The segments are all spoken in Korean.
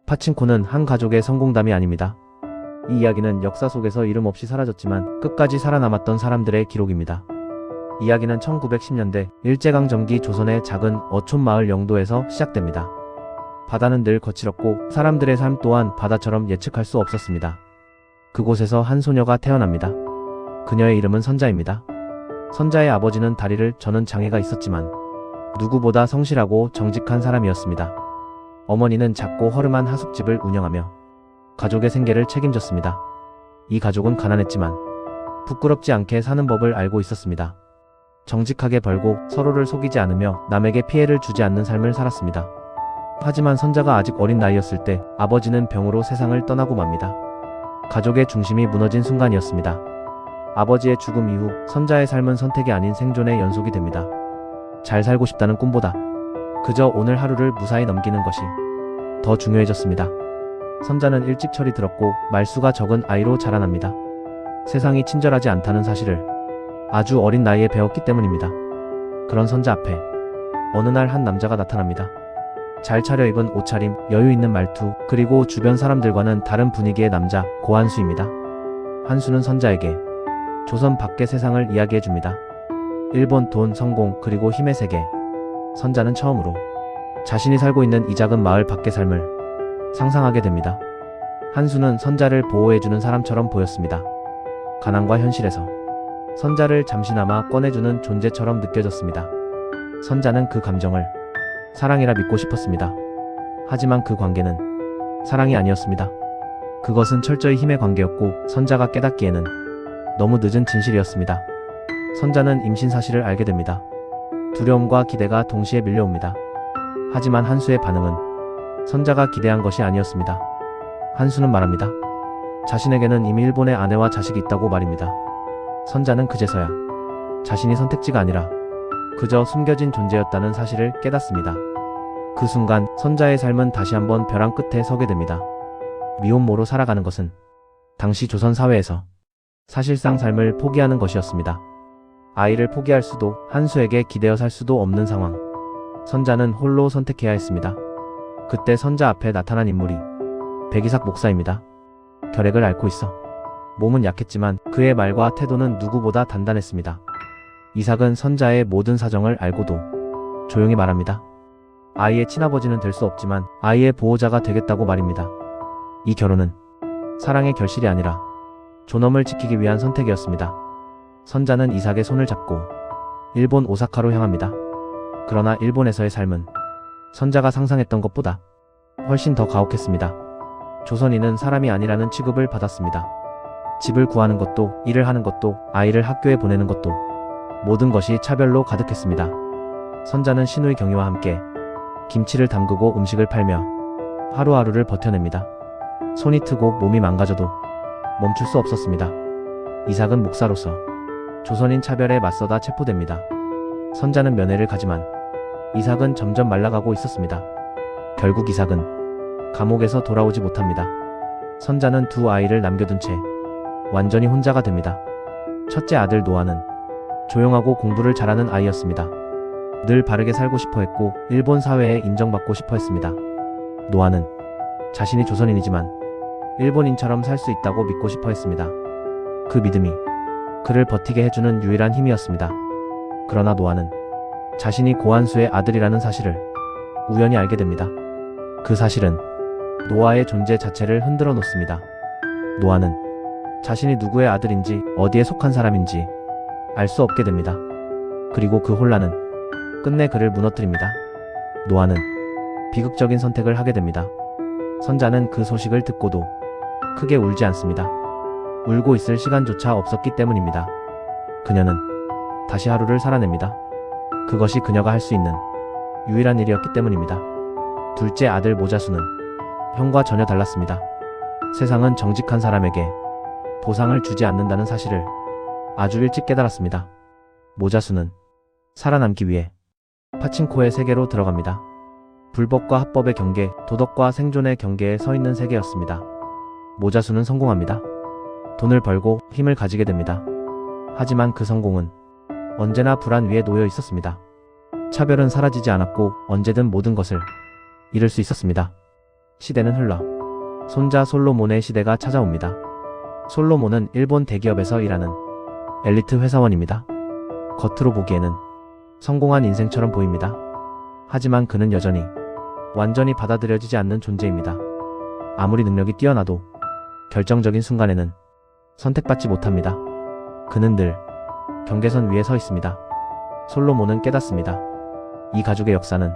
파친코는 한 가족의 성공담이 아닙니다. 이 이야기는 역사 속에서 이름 없이 사라졌지만 끝까지 살아남았던 사람들의 기록입니다. 이야기는 1910년대 일제강점기 조선의 작은 어촌 마을 영도에서 시작됩니다. 바다는 늘 거칠었고 사람들의 삶 또한 바다처럼 예측할 수 없었습니다. 그곳에서 한 소녀가 태어납니다. 그녀의 이름은 선자입니다. 선자의 아버지는 다리를 저는 장애가 있었지만 누구보다 성실하고 정직한 사람이었습니다. 어머니는 작고 허름한 하숙집을 운영하며 가족의 생계를 책임졌습니다. 이 가족은 가난했지만 부끄럽지 않게 사는 법을 알고 있었습니다. 정직하게 벌고 서로를 속이지 않으며 남에게 피해를 주지 않는 삶을 살았습니다. 하지만 선자가 아직 어린 나이였을 때 아버지는 병으로 세상을 떠나고 맙니다. 가족의 중심이 무너진 순간이었습니다. 아버지의 죽음 이후 선자의 삶은 선택이 아닌 생존의 연속이 됩니다. 잘 살고 싶다는 꿈보다 그저 오늘 하루를 무사히 넘기는 것이 더 중요해졌습니다. 선자는 일찍 철이 들었고 말수가 적은 아이로 자라납니다. 세상이 친절하지 않다는 사실을 아주 어린 나이에 배웠기 때문입니다. 그런 선자 앞에 어느 날 한 남자가 나타납니다. 잘 차려입은 옷차림, 여유 있는 말투, 그리고 주변 사람들과는 다른 분위기의 남자 고한수입니다. 한수는 선자에게 조선 밖의 세상을 이야기해줍니다. 일본, 돈, 성공, 그리고 힘의 세계. 선자는 처음으로 자신이 살고 있는 이 작은 마을 밖의 삶을 상상하게 됩니다. 한수는 선자를 보호해주는 사람처럼 보였습니다. 가난과 현실에서 선자를 잠시나마 꺼내주는 존재처럼 느껴졌습니다. 선자는 그 감정을 사랑이라 믿고 싶었습니다. 하지만 그 관계는 사랑이 아니었습니다. 그것은 철저히 힘의 관계였고 선자가 깨닫기에는 너무 늦은 진실이었습니다. 선자는 임신 사실을 알게 됩니다. 두려움과 기대가 동시에 밀려옵니다. 하지만 한수의 반응은 선자가 기대한 것이 아니었습니다. 한수는 말합니다. 자신에게는 이미 일본의 아내와 자식이 있다고 말입니다. 선자는 그제서야 자신이 선택지가 아니라 그저 숨겨진 존재였다는 사실을 깨닫습니다. 그 순간 선자의 삶은 다시 한번 벼랑 끝에 서게 됩니다. 미혼모로 살아가는 것은 당시 조선 사회에서 사실상 삶을 포기하는 것이었습니다. 아이를 포기할 수도 한수에게 기대어 살 수도 없는 상황. 선자는 홀로 선택해야 했습니다. 그때 선자 앞에 나타난 인물이 백이삭 목사입니다. 결핵을 앓고 있어 몸은 약했지만 그의 말과 태도는 누구보다 단단했습니다. 이삭은 선자의 모든 사정을 알고도 조용히 말합니다. 아이의 친아버지는 될 수 없지만 아이의 보호자가 되겠다고 말입니다. 이 결혼은 사랑의 결실이 아니라 존엄을 지키기 위한 선택이었습니다. 선자는 이삭의 손을 잡고 일본 오사카로 향합니다. 그러나 일본에서의 삶은 선자가 상상했던 것보다 훨씬 더 가혹했습니다. 조선인은 사람이 아니라는 취급을 받았습니다. 집을 구하는 것도, 일을 하는 것도, 아이를 학교에 보내는 것도 모든 것이 차별로 가득했습니다. 선자는 시누이 경희와 함께 김치를 담그고 음식을 팔며 하루하루를 버텨냅니다. 손이 트고 몸이 망가져도 멈출 수 없었습니다. 이삭은 목사로서 조선인 차별에 맞서다 체포됩니다. 선자는 면회를 가지만 이삭은 점점 말라가고 있었습니다. 결국 이삭은 감옥에서 돌아오지 못합니다. 선자는 두 아이를 남겨둔 채 완전히 혼자가 됩니다. 첫째 아들 노아는 조용하고 공부를 잘하는 아이였습니다. 늘 바르게 살고 싶어 했고 일본 사회에 인정받고 싶어 했습니다. 노아는 자신이 조선인이지만 일본인처럼 살 수 있다고 믿고 싶어 했습니다. 그 믿음이 그를 버티게 해주는 유일한 힘이었습니다. 그러나 노아는 자신이 고한수의 아들이라는 사실을 우연히 알게 됩니다. 그 사실은 노아의 존재 자체를 흔들어 놓습니다. 노아는 자신이 누구의 아들인지 어디에 속한 사람인지 알 수 없게 됩니다. 그리고 그 혼란은 끝내 그를 무너뜨립니다. 노아는 비극적인 선택을 하게 됩니다. 선자는 그 소식을 듣고도 크게 울지 않습니다. 울고 있을 시간조차 없었기 때문입니다. 그녀는 다시 하루를 살아냅니다. 그것이 그녀가 할 수 있는 유일한 일이었기 때문입니다. 둘째 아들 모자수는 형과 전혀 달랐습니다. 세상은 정직한 사람에게 보상을 주지 않는다는 사실을 아주 일찍 깨달았습니다. 모자수는 살아남기 위해 파친코의 세계로 들어갑니다. 불법과 합법의 경계, 도덕과 생존의 경계에 서 있는 세계였습니다. 모자수는 성공합니다. 돈을 벌고 힘을 가지게 됩니다. 하지만 그 성공은 언제나 불안 위에 놓여 있었습니다. 차별은 사라지지 않았고 언제든 모든 것을 잃을 수 있었습니다. 시대는 흘러 손자 솔로몬의 시대가 찾아옵니다. 솔로몬은 일본 대기업에서 일하는 엘리트 회사원입니다. 겉으로 보기에는 성공한 인생처럼 보입니다. 하지만 그는 여전히 완전히 받아들여지지 않는 존재입니다. 아무리 능력이 뛰어나도 결정적인 순간에는 선택받지 못합니다. 그는 늘 경계선 위에 서 있습니다. 솔로몬은 깨닫습니다. 이 가족의 역사는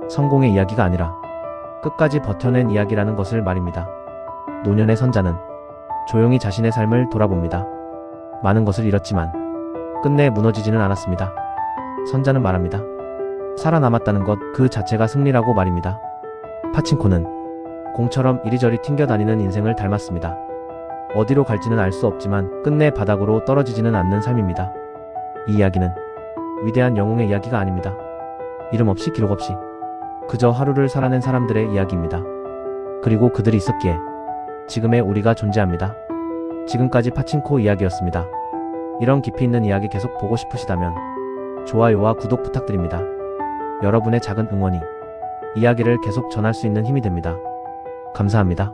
성공의 이야기가 아니라 끝까지 버텨낸 이야기라는 것을 말입니다. 노년의 선자는 조용히 자신의 삶을 돌아봅니다. 많은 것을 잃었지만 끝내 무너지지는 않았습니다. 선자는 말합니다. 살아남았다는 것 그 자체가 승리라고 말입니다. 파친코는 공처럼 이리저리 튕겨다니는 인생을 닮았습니다. 어디로 갈지는 알 수 없지만 끝내 바닥으로 떨어지지는 않는 삶입니다. 이 이야기는 위대한 영웅의 이야기가 아닙니다. 이름 없이 기록 없이 그저 하루를 살아낸 사람들의 이야기입니다. 그리고 그들이 있었기에 지금의 우리가 존재합니다. 지금까지 파친코 이야기였습니다. 이런 깊이 있는 이야기 계속 보고 싶으시다면 좋아요와 구독 부탁드립니다. 여러분의 작은 응원이 이야기를 계속 전할 수 있는 힘이 됩니다. 감사합니다.